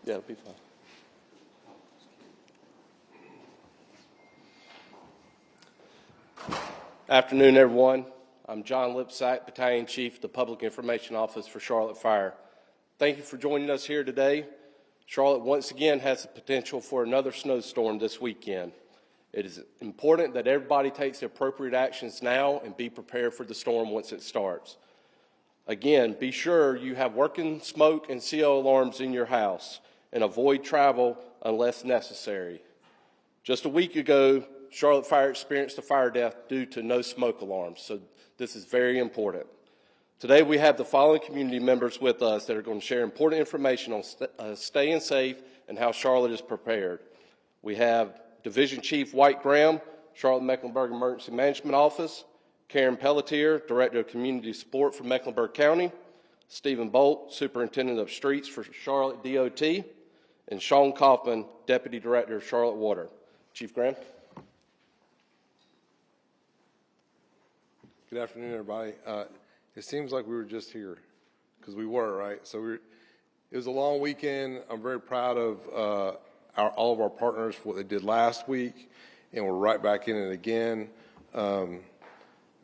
Yeah, it'll be fine. Afternoon, everyone. I'm John Lipsack, Battalion Chief, the Public Information Office for Charlotte Fire. Thank you for joining us here today. Charlotte once again has the potential for another snowstorm this weekend. It is important that everybody takes the appropriate actions now and be prepared for the storm once it starts. Again, be sure you have working smoke and CO alarms in your house and avoid travel unless necessary. Just a week ago, Charlotte Fire experienced a fire death due to no smoke alarms, so this is very important. Today we have the following community members with us that are going to share important information on staying safe and how Charlotte is prepared. We have Division Chief White Graham, Charlotte-Mecklenburg Emergency Management Office, Karen Pelletier, Director of Community Support for Mecklenburg County, Stephen Bolt, Superintendent of Streets for Charlotte DOT, and Sean Kaufman, Deputy Director of Charlotte Water. Chief Graham. Good afternoon, everybody. It seems like we were just here, because we were, right? So it was a long weekend. I'm very proud of all of our partners for what they did last week, and we're right back in it again.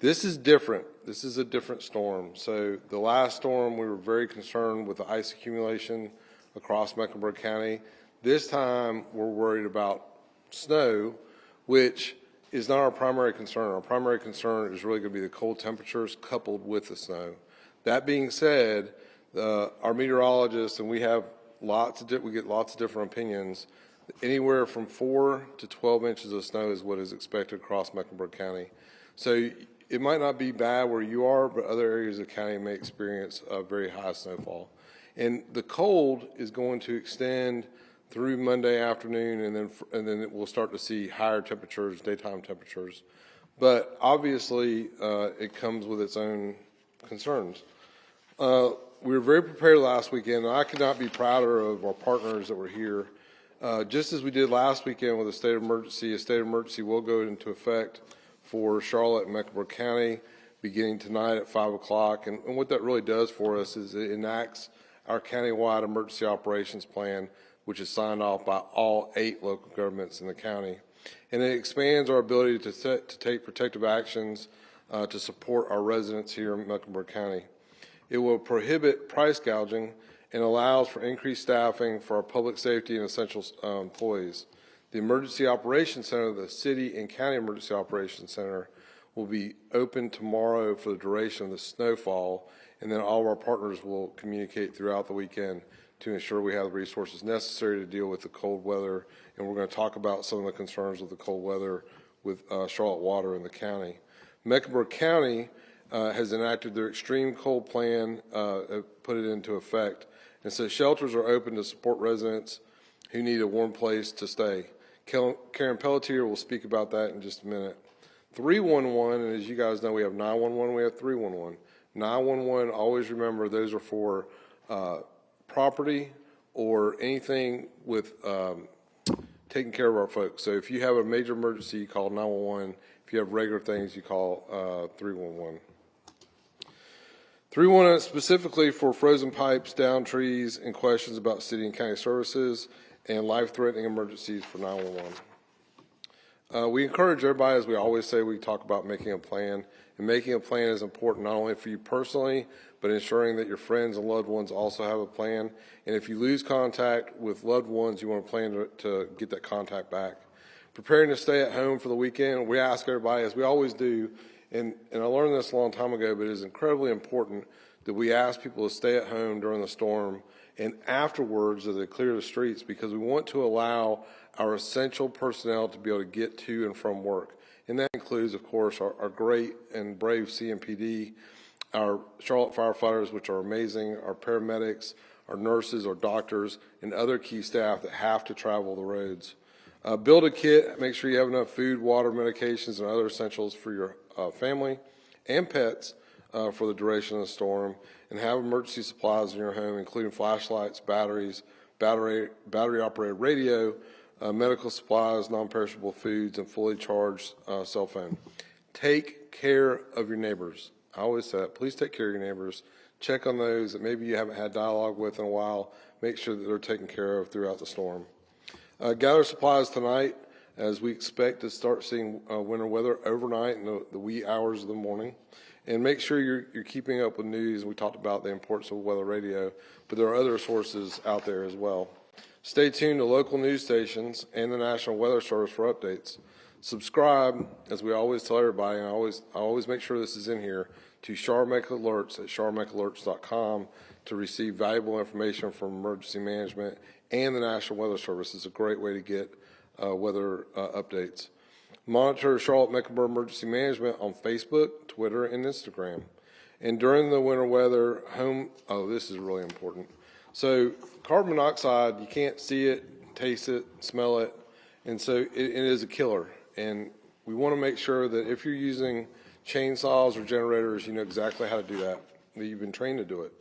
This is different. This is a different storm. So the last storm, we were very concerned with the ice accumulation across Mecklenburg County. This time, we're worried about snow, which is not our primary concern. Our primary concern is really going to be the cold temperatures coupled with the snow. That being said, our meteorologists, and we get lots of different opinions. Anywhere from 4 to 12 inches of snow is what is expected across Mecklenburg County. So it might not be bad where you are, but other areas of the county may experience a very high snowfall. And the cold is going to extend through Monday afternoon, and then we'll start to see higher temperatures, daytime temperatures. But obviously, it comes with its own concerns. We were very prepared last weekend, and I could not be prouder of our partners that were here. Just as we did last weekend with a state of emergency will go into effect for Charlotte and Mecklenburg County beginning tonight at 5 o'clock. And what that really does for us is it enacts our countywide emergency operations plan, which is signed off by all 8 local governments in the county. And it expands our ability to take protective actions to support our residents here in Mecklenburg County. It will prohibit price gouging and allows for increased staffing for our public safety and essential employees. The Emergency Operations Center, the City and County Emergency Operations Center, will be open tomorrow for the duration of the snowfall, and then all of our partners will communicate throughout the weekend to ensure we have the resources necessary to deal with the cold weather. And we're going to talk about some of the concerns with the cold weather with Charlotte Water in the county. Mecklenburg County has enacted their extreme cold plan, put it into effect. And so shelters are open to support residents who need a warm place to stay. Karen Pelletier will speak about that in just a minute. 311, and as you guys know, we have 911, we have 311. 911, always remember those are for property or anything with taking care of our folks. So if you have a major emergency, you call 911. If you have regular things, you call 311. 311 specifically for frozen pipes, down trees, and questions about city and county services and life-threatening emergencies for 911. We encourage everybody, as we always say, we talk about making a plan. And making a plan is important not only for you personally, but ensuring that your friends and loved ones also have a plan. And if you lose contact with loved ones, you want to plan to get that contact back. Preparing to stay at home for the weekend, we ask everybody, as we always do, and I learned this a long time ago, but it is incredibly important that we ask people to stay at home during the storm and afterwards as they clear the streets, because we want to allow our essential personnel to be able to get to and from work. And that includes, of course, our great and brave CMPD, our Charlotte firefighters, which are amazing, our paramedics, our nurses, our doctors, and other key staff that have to travel the roads. Build a kit. Make sure you have enough food, water, medications, and other essentials for your family and pets for the duration of the storm. And have emergency supplies in your home, including flashlights, batteries, battery-operated radio, medical supplies, non-perishable foods, and fully charged cell phone. Take care of your neighbors. I always say that. Please take care of your neighbors. Check on those that maybe you haven't had dialogue with in a while. Make sure that they're taken care of throughout the storm. Gather supplies tonight as we expect to start seeing winter weather overnight in the wee hours of the morning. And make sure you're keeping up with news. We talked about the importance of weather radio, but there are other sources out there as well. Stay tuned to local news stations and the National Weather Service for updates. Subscribe, as we always tell everybody, and I always make sure this is in here, to CharMec Alerts at charmecalerts.com to receive valuable information from emergency management and the National Weather Service. It's a great way to get weather updates. Monitor Charlotte Mecklenburg Emergency Management on Facebook, Twitter, and Instagram. And during the winter weather, this is really important. So carbon monoxide, you can't see it, taste it, smell it, and so it is a killer. And we want to make sure that if you're using chainsaws or generators, you know exactly how to do that you've been trained to do it.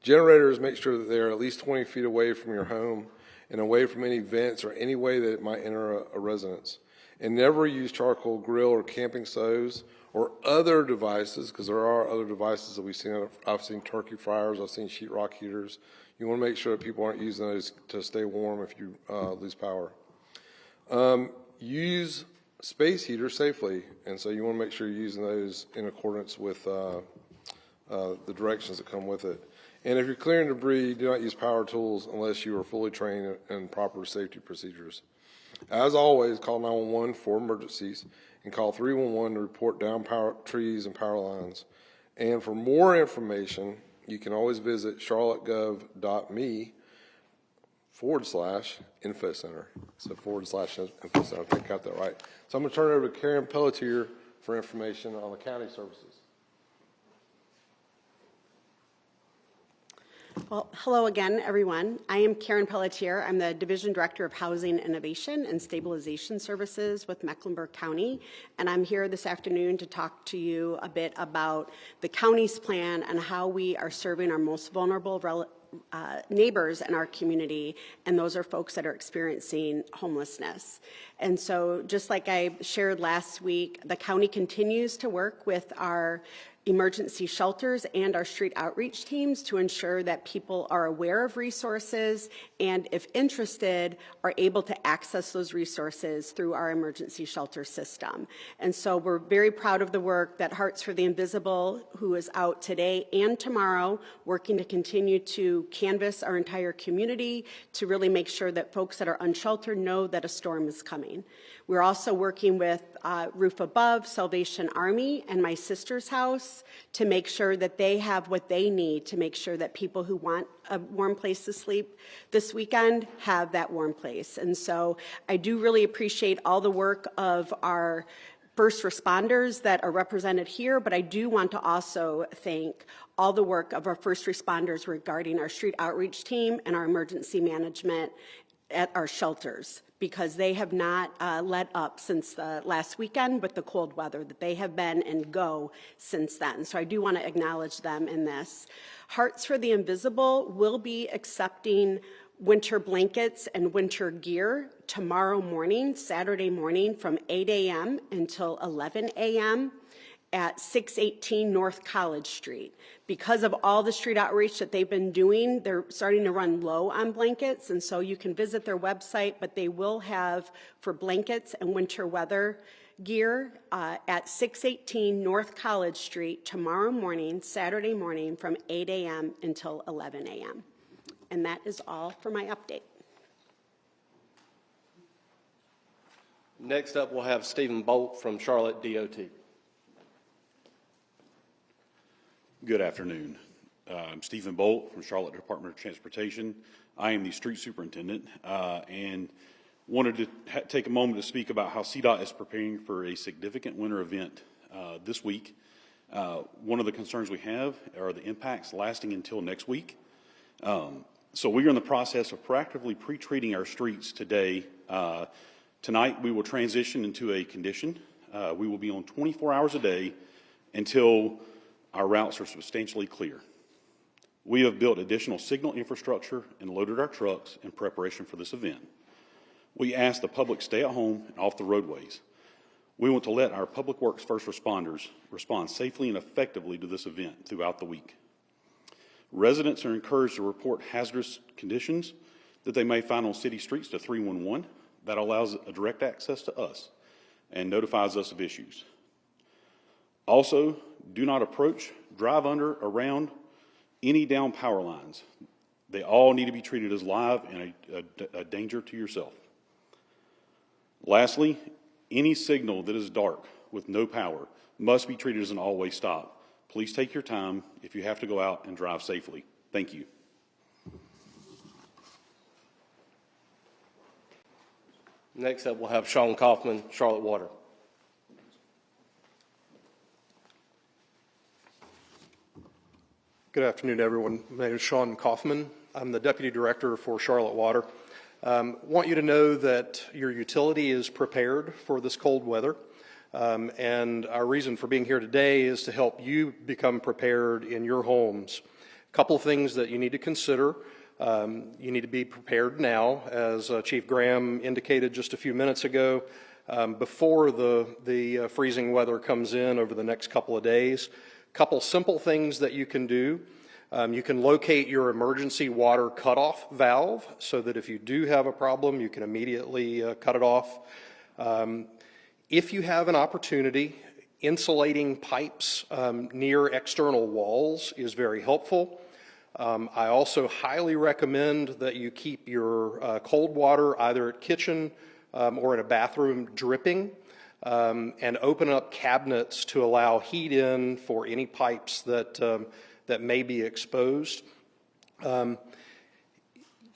Generators, make sure that they're at least 20 feet away from your home and away from any vents or any way that it might enter a residence. And never use charcoal grill or camping stoves or other devices, because there are other devices that we've seen. I've seen turkey fryers, I've seen sheetrock heaters. You want to make sure that people aren't using those to stay warm if you lose power. Use space heaters safely, and so you want to make sure you're using those in accordance with the directions that come with it. And if you're clearing debris, do not use power tools unless you are fully trained in proper safety procedures. As always, call 911 for emergencies and call 311 to report downed trees and power lines. And for more information, you can always visit charlottegov.me/info center. So /info center, I think I got that right. So I'm going to turn it over to Karen Pelletier for information on the county services. Well, hello again, everyone. I am Karen Pelletier. I'm the Division Director of Housing Innovation and Stabilization Services with Mecklenburg County, and I'm here this afternoon to talk to you a bit about the county's plan and how we are serving our most vulnerable neighbors in our community, and those are folks that are experiencing homelessness. And so just like I shared last week, the county continues to work with our emergency shelters and our street outreach teams to ensure that people are aware of resources and, if interested, are able to access those resources through our emergency shelter system. And so we're very proud of the work that Hearts for the Invisible, who is out today and tomorrow, working to continue to canvass our entire community to really make sure that folks that are unsheltered know that a storm is coming. We're also working with Roof Above, Salvation Army, and My Sister's House to make sure that they have what they need to make sure that people who want a warm place to sleep this weekend have that warm place. And so I do really appreciate all the work of our first responders that are represented here, but I do want to also thank all the work of our first responders regarding our street outreach team and our emergency management at our shelters, because they have not let up since last weekend with the cold weather, that they have been and go since then. So I do want to acknowledge them in this. Hearts for the Invisible will be accepting winter blankets and winter gear tomorrow morning, Saturday morning, from 8 a.m. until 11 a.m. at 618 North College Street. Because of all the street outreach that they've been doing, they're starting to run low on blankets, and so you can visit their website, but they will have for blankets and winter weather gear at 618 North College Street tomorrow morning, Saturday morning, from 8 a.m. until 11 a.m. And that is all for my update. Next up, we'll have Stephen Bolt from Charlotte DOT. Good afternoon. I'm Stephen Bolt from Charlotte Department of Transportation. I am the street superintendent and wanted to take a moment to speak about how CDOT is preparing for a significant winter event this week. One of the concerns we have are the impacts lasting until next week. So we are in the process of proactively pre-treating our streets today. Tonight we will transition into a condition. We will be on 24 hours a day until our routes are substantially clear. We have built additional signal infrastructure and loaded our trucks in preparation for this event. We ask the public stay at home and off the roadways. We want to let our public works first responders respond safely and effectively to this event throughout the week. Residents are encouraged to report hazardous conditions that they may find on city streets to 311. That allows a direct access to us and notifies us of issues. Also, do not approach, drive under, around any down power lines. They all need to be treated as live and a danger to yourself. Lastly, any signal that is dark with no power must be treated as an always stop. Please take your time if you have to go out and drive safely. Thank you. Next up, we'll have Sean Kaufman, Charlotte Water. Good afternoon, everyone. My name is Sean Kaufman. I'm the Deputy Director for Charlotte Water. Want you to know that your utility is prepared for this cold weather. And our reason for being here today is to help you become prepared in your homes. A couple of things that you need to consider. You need to be prepared now, as Chief Graham indicated just a few minutes ago, before the freezing weather comes in over the next couple of days. Couple simple things that you can do. You can locate your emergency water cutoff valve so that if you do have a problem, you can immediately cut it off. If you have an opportunity, insulating pipes near external walls is very helpful. I also highly recommend that you keep your cold water either at kitchen or in a bathroom dripping, and open up cabinets to allow heat in for any pipes that may be exposed.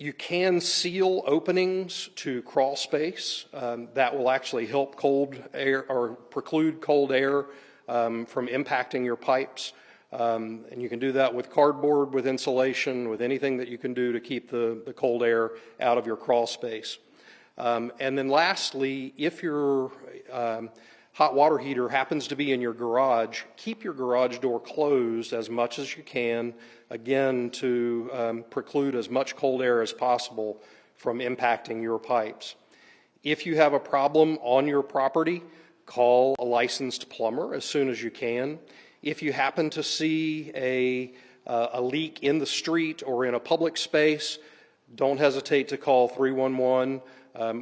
You can seal openings to crawl space. That will actually help cold air or preclude cold air from impacting your pipes. And you can do that with cardboard, with insulation, with anything that you can do to keep the cold air out of your crawl space. And then lastly, if your hot water heater happens to be in your garage, keep your garage door closed as much as you can, again, to preclude as much cold air as possible from impacting your pipes. If you have a problem on your property, call a licensed plumber as soon as you can. If you happen to see a leak in the street or in a public space, don't hesitate to call 311.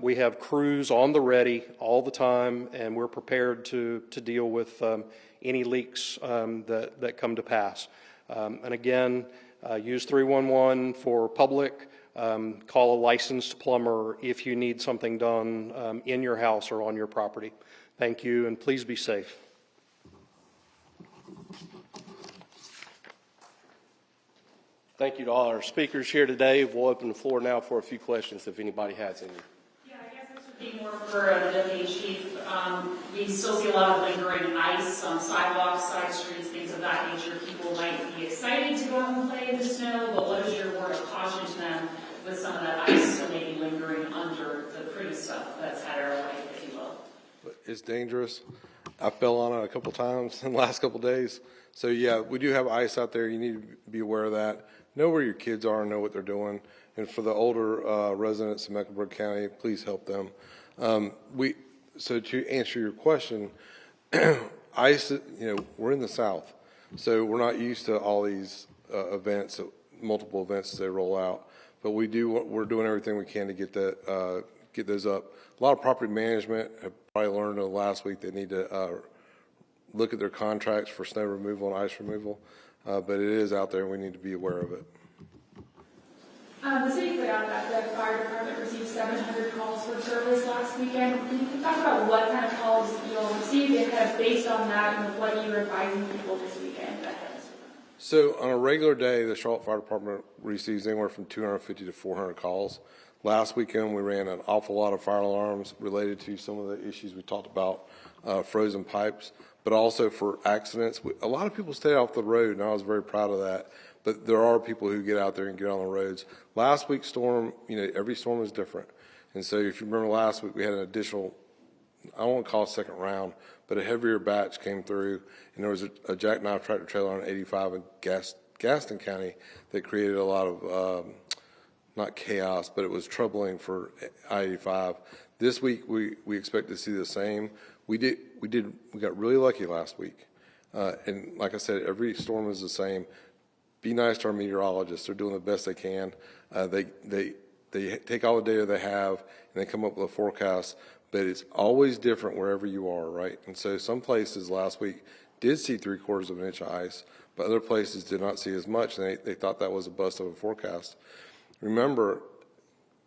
We have crews on the ready all the time, and we're prepared to deal with any leaks that come to pass. And again, use 311 for public. Call a licensed plumber if you need something done in your house or on your property. Thank you, and please be safe. Thank you to all our speakers here today. We'll open the floor now for a few questions if anybody has any. Yeah, I guess this would be more for the deputy chief. We still see a lot of lingering ice on sidewalks, side streets, things of that nature. People might be excited to go out and play in the snow, but what is your word of caution to them with some of that ice still maybe lingering under the pretty stuff that's had our life, if you will? It's dangerous. I fell on it a couple times in the last couple days. So yeah, we do have ice out there. You need to be aware of that. Know where your kids are and know what they're doing. And for the older residents in Mecklenburg County, please help them. So to answer your question, ice, we're in the South. So we're not used to all these events, multiple events as they roll out. But we're doing everything we can to get those up. A lot of property management have probably learned in the last week they need to look at their contracts for snow removal and ice removal. But it is out there and we need to be aware of it. The city put out that the fire department received 700 calls for service last weekend. Can you talk about what kind of calls you'll receive and kind of based on that and what you're advising people this weekend? So on a regular day, the Charlotte Fire Department receives anywhere from 250 to 400 calls. Last weekend, we ran an awful lot of fire alarms related to some of the issues we talked about, frozen pipes, but also for accidents. A lot of people stay off the road, and I was very proud of that. But there are people who get out there and get on the roads. Last week's storm, every storm is different. And so if you remember last week, we had an additional, I won't call it second round, but a heavier batch came through, and there was a jackknife tractor trailer on 85 in Gaston County that created a lot of, not chaos, but it was troubling for I-85. This week, we expect to see the same. We got really lucky last week. And like I said, every storm is the same. Be nice to our meteorologists. They're doing the best they can. They take all the data they have and they come up with a forecast, but it's always different wherever you are, right? And so some places last week did see 3/4 of an inch of ice, but other places did not see as much, and they thought that was a bust of a forecast. Remember,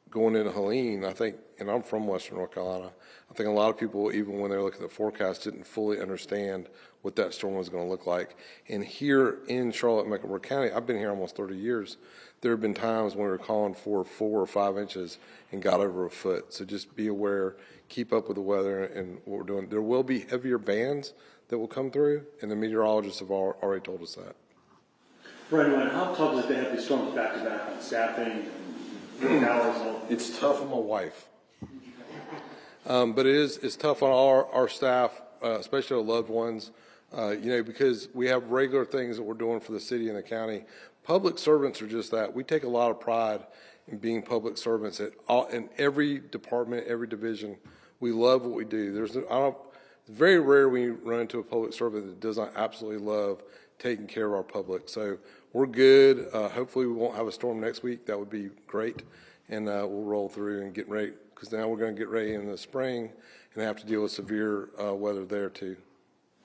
going into Helene, I think, and I'm from Western North Carolina, I think a lot of people, even when they look at the forecast, didn't fully understand what that storm was going to look like. And here in Charlotte, Mecklenburg County, I've been here almost 30 years. There have been times when we were calling for 4 or 5 inches and got over a foot. So just be aware, keep up with the weather and what we're doing. There will be heavier bands that will come through, and the meteorologists have already told us that. Right, how tough is it to have these storms back to back on staffing and hours? It's tough on my wife. But it's tough on our staff, especially our loved ones, because we have regular things that we're doing for the city and the county. Public servants are just that. We take a lot of pride in being public servants in every department, every division. We love what we do. It's very rare when you run into a public servant that does not absolutely love taking care of our public. So we're good. Hopefully we won't have a storm next week. That would be great. And we'll roll through and get ready, because now we're going to get ready in the spring and have to deal with severe weather there too.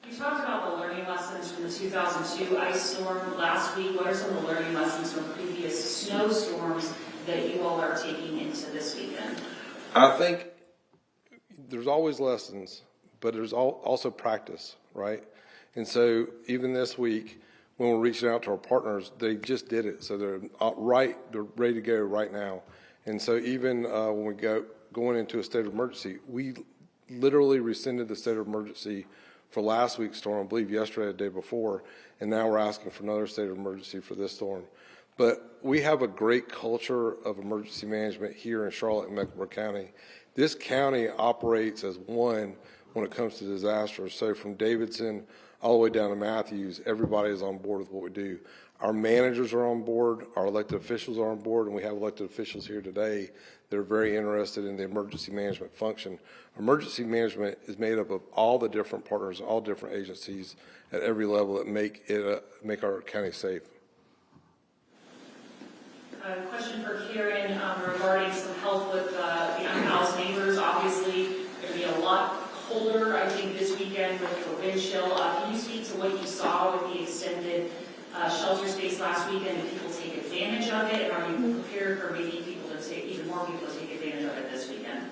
You talked about the learning lessons from the 2002 ice storm last week. What are some of the learning lessons from previous snowstorms that you all are taking into this weekend? I think there's always lessons, but there's also practice, right? And so even this week, when we're reaching out to our partners, they just did it. So they're ready to go right now. And so even when we going into a state of emergency, we literally rescinded the state of emergency for last week's storm, I believe yesterday or the day before, and now we're asking for another state of emergency for this storm. But we have a great culture of emergency management here in Charlotte and Mecklenburg County. This county operates as one when it comes to disasters. So from Davidson all the way down to Matthews, everybody is on board with what we do. Our managers are on board, our elected officials are on board, and we have elected officials here today that are very interested in the emergency management function. Emergency management is made up of all the different partners, all different agencies at every level that make our county safe. A question for Karen regarding some help with the unhoused neighbors. Obviously, going to be a lot colder, I think, this weekend with the wind chill. Can you speak to what you saw with the extended shelter space last weekend? Did people take advantage of it? And are you prepared for maybe even more people to take advantage of it this weekend?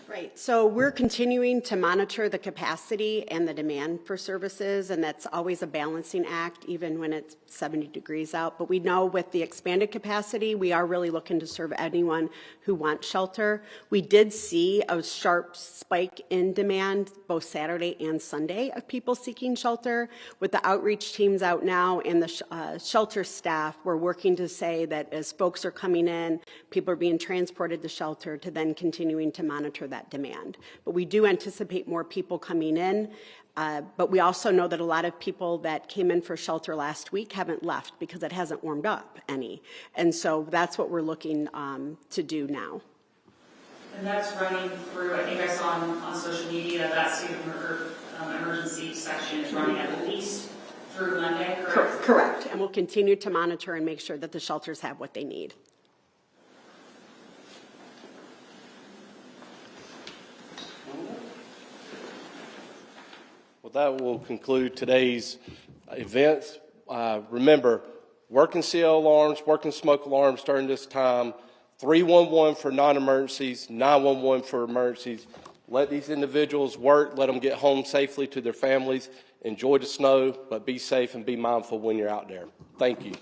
Right, so we're continuing to monitor the capacity and the demand for services, and that's always a balancing act, even when it's 70 degrees out. But we know with the expanded capacity, we are really looking to serve anyone who wants shelter. We did see a sharp spike in demand both Saturday and Sunday of people seeking shelter. With the outreach teams out now and the shelter staff, we're working to say that as folks are coming in, people are being transported to shelter, to then continuing to monitor that demand. But we do anticipate more people coming in, but we also know that a lot of people that came in for shelter last week haven't left because it hasn't warmed up any. And so that's what we're looking to do now. And that's running through, I think I saw on social media, that state of emergency section is running at least through Monday, correct? Correct. And we'll continue to monitor and make sure that the shelters have what they need. Well, that will conclude today's events. Remember, working CL alarms, working smoke alarms during this time, 311 for non-emergencies, 911 for emergencies. Let these individuals work. Let them get home safely to their families. Enjoy the snow, but be safe and be mindful when you're out there. Thank you.